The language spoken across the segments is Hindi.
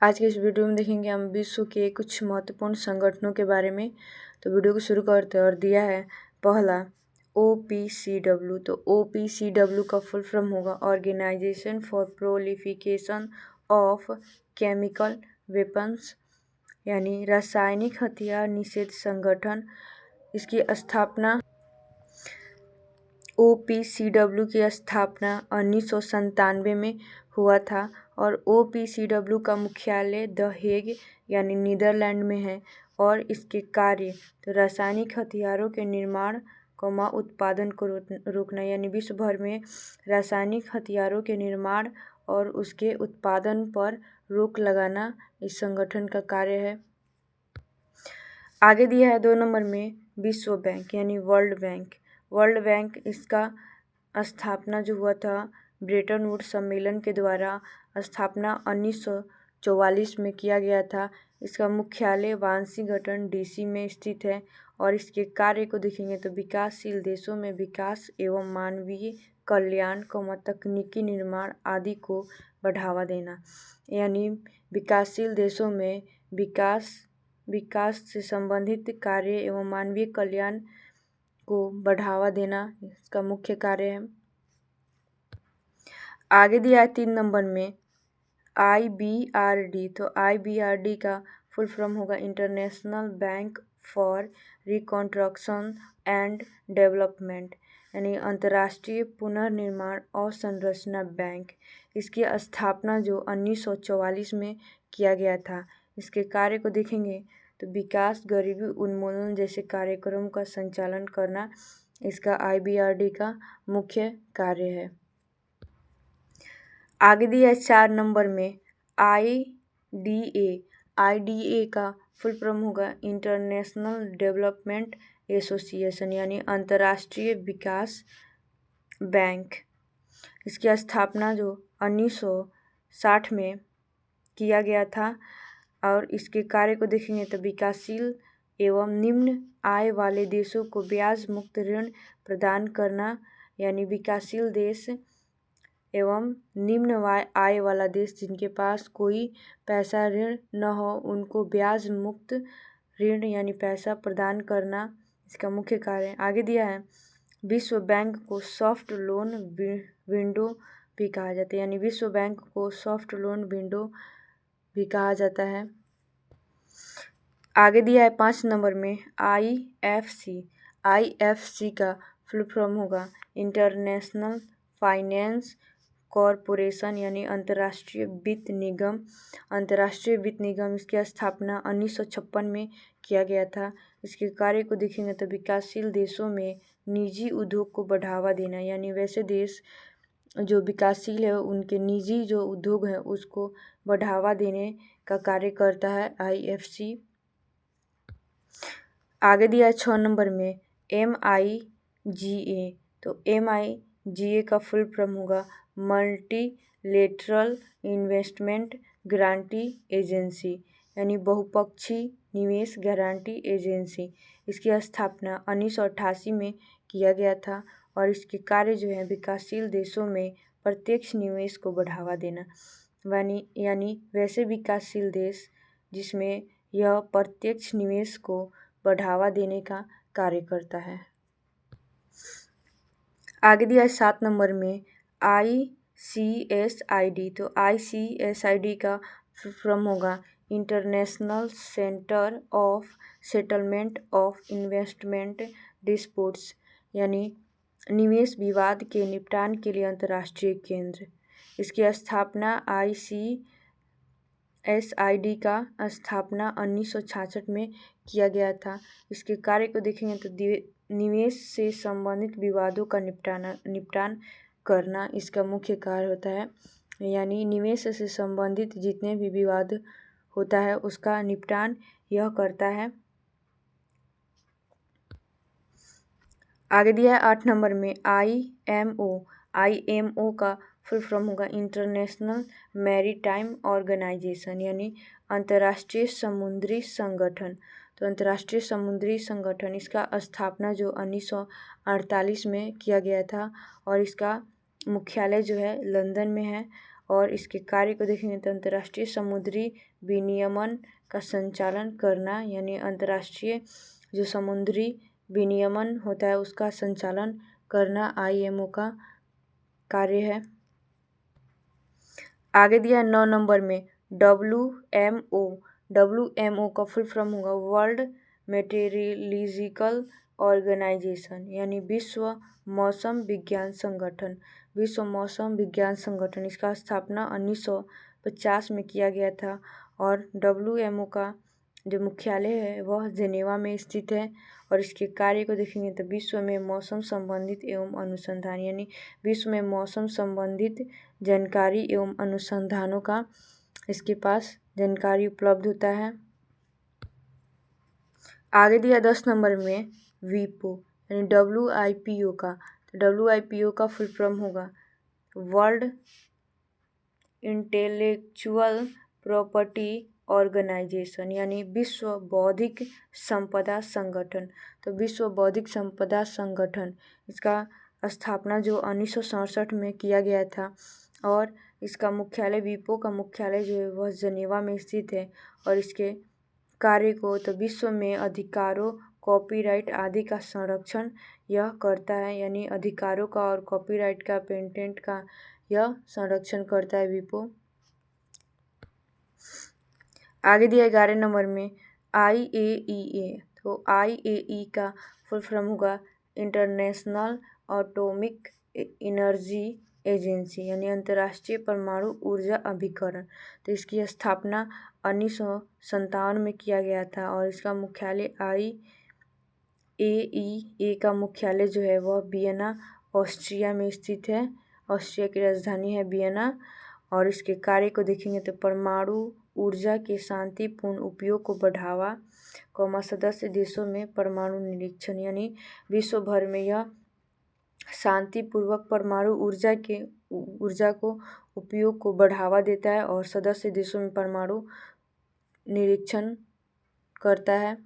आज के इस वीडियो में देखेंगे हम विश्व के कुछ महत्वपूर्ण संगठनों के बारे में। तो वीडियो को शुरू करते हैं और दिया है पहला OPCW। तो OPCW का फुल फॉर्म होगा organisation for proliferation of chemical weapons, यानी रासायनिक हथियार निषेध संगठन। इसकी स्थापना OPCW की स्थापना 1997 में हुआ था और OPCW का मुख्यालय द हेग यानी नीदरलैंड में है। और इसके कार्य तो रासायनिक हथियारों के निर्माण उत्पादन को रोकना, यानी विश्व भर में रासायनिक हथियारों के निर्माण और उसके उत्पादन पर रोक लगाना इस संगठन का कार्य है। आगे दिया है 2 नंबर में विश्व बैंक यानी वर्ल्ड बैंक। वर्ल्ड बैंक इसका स्थापना जो हुआ था ब्रेटन वुड्स सम्मेलन के द्वारा स्थापना 1944 में किया गया था। इसका मुख्यालय वाशिंगटन DC में स्थित है और इसके कार्य को देखेंगे तो विकासशील देशों में विकास एवं मानवीय कल्याण तकनीकी निर्माण आदि को बढ़ावा देना, यानी विकासशील देशों में विकास से संबंधित कार्य एवं मानवीय कल्याण को बढ़ावा देना इसका मुख्य कार्य है। आगे दिया है 3 नंबर में IBRD। तो IBRD का फुल फॉर्म होगा international bank for reconstruction and development, यानी अंतर्राष्ट्रीय पुनर्निर्माण और संरचना बैंक। इसकी स्थापना जो 1944 में किया गया था। इसके कार्य को देखेंगे तो विकास, गरीबी उन्मूलन जैसे कार्यक्रम का संचालन करना इसका IBRD का मुख्य कार्य है। आगे दिया है 4 नंबर में IDA। IDA का फुल फॉर्म होगा इंटरनेशनल डेवलपमेंट एसोसिएशन, यानी अंतर्राष्ट्रीय विकास बैंक। इसकी स्थापना जो 1960 में किया गया था और इसके कार्य को देखेंगे तो विकासशील एवं निम्न आय वाले देशों को ब्याज मुक्त ऋण प्रदान करना, यानी विकासशील देश एवं निम्न आय वाला देश जिनके पास कोई पैसा ऋण न हो उनको ब्याज मुक्त ऋण यानी पैसा प्रदान करना इसका मुख्य कार्य है। आगे दिया है विश्व बैंक को सॉफ्ट लोन विंडो भी कहा जाता है, यानी विश्व बैंक को सॉफ्ट लोन विंडो भी कहा जाता है। आगे दिया है 5 नंबर में IFC। IFC का फुल फॉर्म होगा इंटरनेशनल फाइनेंस कॉरपोरेशन, यानी अंतर्राष्ट्रीय वित्त निगम। अंतर्राष्ट्रीय वित्त निगम इसकी स्थापना 1956 में किया गया था। इसके कार्य को देखेंगे तो विकासशील देशों में निजी उद्योग को बढ़ावा देना, यानी वैसे देश जो विकासशील है उनके निजी जो उद्योग है उसको बढ़ावा देने का कार्य करता है IFC। आगे दिया है 6 नंबर में MIGA। तो MIGA का फुल फॉर्म होगा मल्टीलेटरल इन्वेस्टमेंट गारंटी एजेंसी, यानी बहुपक्षीय निवेश गारंटी एजेंसी। इसकी स्थापना 1988 में किया गया था और इसके कार्य जो है विकासशील देशों में प्रत्यक्ष निवेश को बढ़ावा देना, यानी वैसे विकासशील देश जिसमें यह प्रत्यक्ष निवेश को बढ़ावा देने का कार्य करता है। आगे दिया है 7 नंबर में ICSID। तो ICSID का फॉर्म होगा international centre of settlement of investment disputes, यानी निवेश विवाद के निपटान के लिए अंतर्राष्ट्रीय केंद्र। इसकी स्थापना ICSID का स्थापना 1966 में किया गया था। इसके कार्य को देखेंगे तो निवेश से संबंधित विवादों का निपटान करना इसका मुख्य कार्य होता है, यानी निवेश से संबंधित जितने भी विवाद होता है उसका निपटान यह करता है। आगे दिया है 8 नंबर में IMO। IMO का फुल फॉर्म होगा इंटरनेशनल मैरीटाइम ऑर्गेनाइजेशन, यानी अंतर्राष्ट्रीय समुद्री संगठन। तो अंतर्राष्ट्रीय समुद्री संगठन इसका स्थापना जो 1948 में किया गया था और इसका मुख्यालय जो है लंदन में है और इसके कार्य को देखेंगे तो अंतर्राष्ट्रीय समुद्री विनियमन का संचालन करना, यानी अंतर्राष्ट्रीय जो समुद्री विनियमन होता है उसका संचालन करना IMO का कार्य है। आगे दिया 9 नंबर में WMO का फुल फॉर्म होगा वर्ल्ड मेटेरियोलॉजिकल ऑर्गेनाइजेशन, यानी विश्व मौसम विज्ञान संगठन। विश्व मौसम विज्ञान संगठन, इसका स्थापना 1950 में किया गया था और WMO का जो मुख्यालय है वह जेनेवा में स्थित है। और इसके कार्य को देखेंगे तो विश्व में मौसम संबंधित एवं अनुसंधान, यानी विश्व में मौसम संबंधित जानकारी एवं अनुसंधानों का इसके पास जानकारी उपलब्ध होता है। आगे दिया 10 नंबर में WIPO यानी WIPO का, तो WIPO का फुल फॉर्म होगा वर्ल्ड इंटेलेक्चुअल प्रॉपर्टी ऑर्गेनाइजेशन, यानी विश्व बौद्धिक संपदा संगठन। तो विश्व बौद्धिक संपदा संगठन, इसका स्थापना जो 1967 में किया गया था और इसका मुख्यालय WIPO का मुख्यालय जो है वह जेनेवा में स्थित है। और इसके कार्य को तो विश्व में अधिकारों, कॉपीराइट आदि का संरक्षण यह करता है, यानी अधिकारों का और कॉपीराइट का, पेटेंट का यह संरक्षण करता है WIPO। आगे दिया 11 नंबर में IAEA, तो IAE का फुल फॉर्म होगा इंटरनेशनल एटॉमिक एनर्जी एजेंसी, यानी अंतर्राष्ट्रीय परमाणु ऊर्जा अभिकरण। तो इसकी स्थापना 1957 में किया गया था और इसका मुख्यालय IAEA का मुख्यालय जो है वह वियना ऑस्ट्रिया में स्थित है। ऑस्ट्रिया की राजधानी है वियना। और इसके कार्य को देखेंगे तो परमाणु ऊर्जा के शांतिपूर्ण उपयोग को बढ़ावा, सदस्य देशों में परमाणु निरीक्षण, यानी विश्व भर में यह शांतिपूर्वक परमाणु ऊर्जा को उपयोग को बढ़ावा देता है और सदस्य देशों में परमाणु निरीक्षण करता है।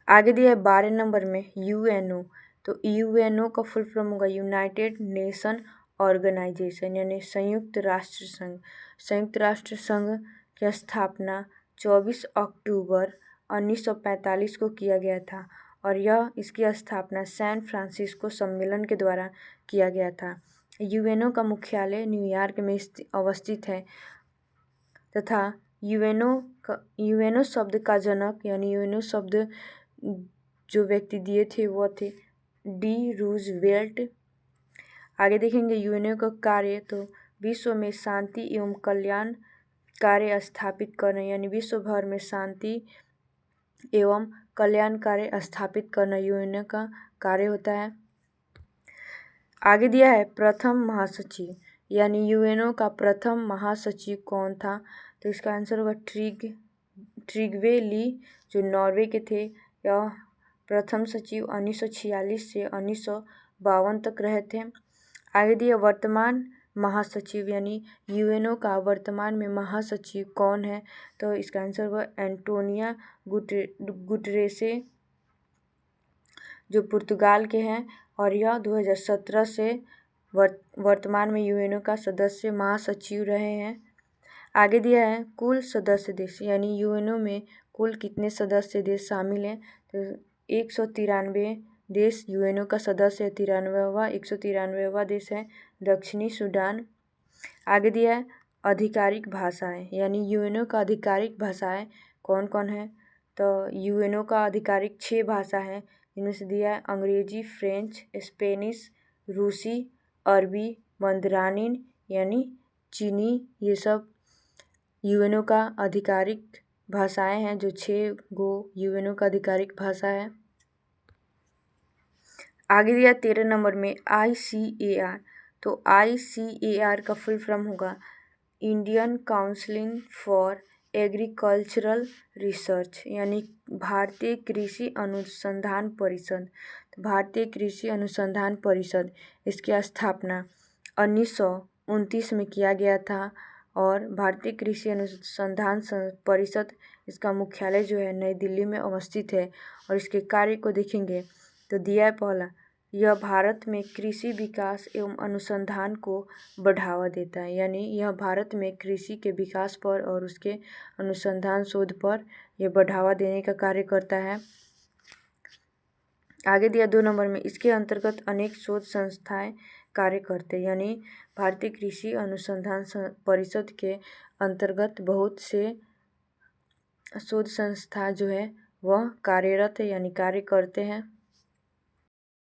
आगे दिया है 12 नंबर में UNO, तो UNO का फुल फॉर्म होगा यूनाइटेड नेशन ऑर्गेनाइजेशन, यानी संयुक्त राष्ट्र संघ। संयुक्त राष्ट्र संघ की स्थापना 24 अक्टूबर 1945 को किया गया था और इसकी स्थापना सैन फ्रांसिस्को सम्मेलन के द्वारा किया गया था। UNO का मुख्यालय न्यूयॉर्क में अवस्थित है तथा UNO शब्द का जनक, यानी UNO शब्द जो व्यक्ति दिए थे वो थे डी रूजवेल्ट। आगे देखेंगे UNO का कार्य, तो विश्व में शांति एवं कल्याण कार्य स्थापित करना, यानी विश्व भर में शांति एवं कल्याण कार्य स्थापित करना UNO का कार्य होता है। आगे दिया है प्रथम महासचिव, यानी UNO का प्रथम महासचिव कौन था, तो इसका आंसर होगा ट्रिग्वे ली, जो नॉर्वे के थे। यह प्रथम सचिव 1946 से 1952 तक रहे थे। आगे दिया वर्तमान महासचिव, यानी UNO का वर्तमान में महासचिव कौन है, तो इसका आंसर होगा एंटोनियो गुटेरेस, जो पुर्तगाल के हैं और यह 2017 से वर्तमान में UNO का सदस्य महासचिव रहे हैं। आगे दिया है कुल सदस्य देश, यानी UNO में कुल कितने सदस्य देश शामिल हैं, तो 193 देश UNO का सदस्य है। 193वां देश है दक्षिणी सूडान। आगे दिया है आधिकारिक भाषाएं, यानी UNO का आधिकारिक भाषाएं कौन कौन है, तो UNO का आधिकारिक 6 भाषा है, इनमें से दिया है अंग्रेजी, फ्रेंच, स्पेनिश, रूसी, अरबी, मंदारिन यानी चीनी। ये सब UNO का आधिकारिक भाषाएं हैं, जो 6 गो UNO का आधिकारिक भाषा है। आगे दिया 13 नंबर में ICAR, तो ICAR का फुल फॉर्म होगा Indian council for agricultural research, यानी भारतीय कृषि अनुसंधान परिषद। तो भारतीय कृषि अनुसंधान परिषद, इसकी स्थापना 1929 में किया गया था और भारतीय कृषि अनुसंधान परिषद, इसका मुख्यालय जो है नई दिल्ली में अवस्थित है। और इसके कार्य को देखेंगे तो दिया है पहला यह भारत में कृषि विकास एवं अनुसंधान को बढ़ावा देता है, यानी यह भारत में कृषि के विकास पर और उसके अनुसंधान शोध पर यह बढ़ावा देने का कार्य करता है। आगे दिया 2 नंबर में, इसके अंतर्गत अनेक शोध संस्थाएं कार्य करते हैं, यानी भारतीय कृषि अनुसंधान परिषद के अंतर्गत बहुत से शोध संस्था जो है वह कार्यरत है, यानी कार्य करते हैं।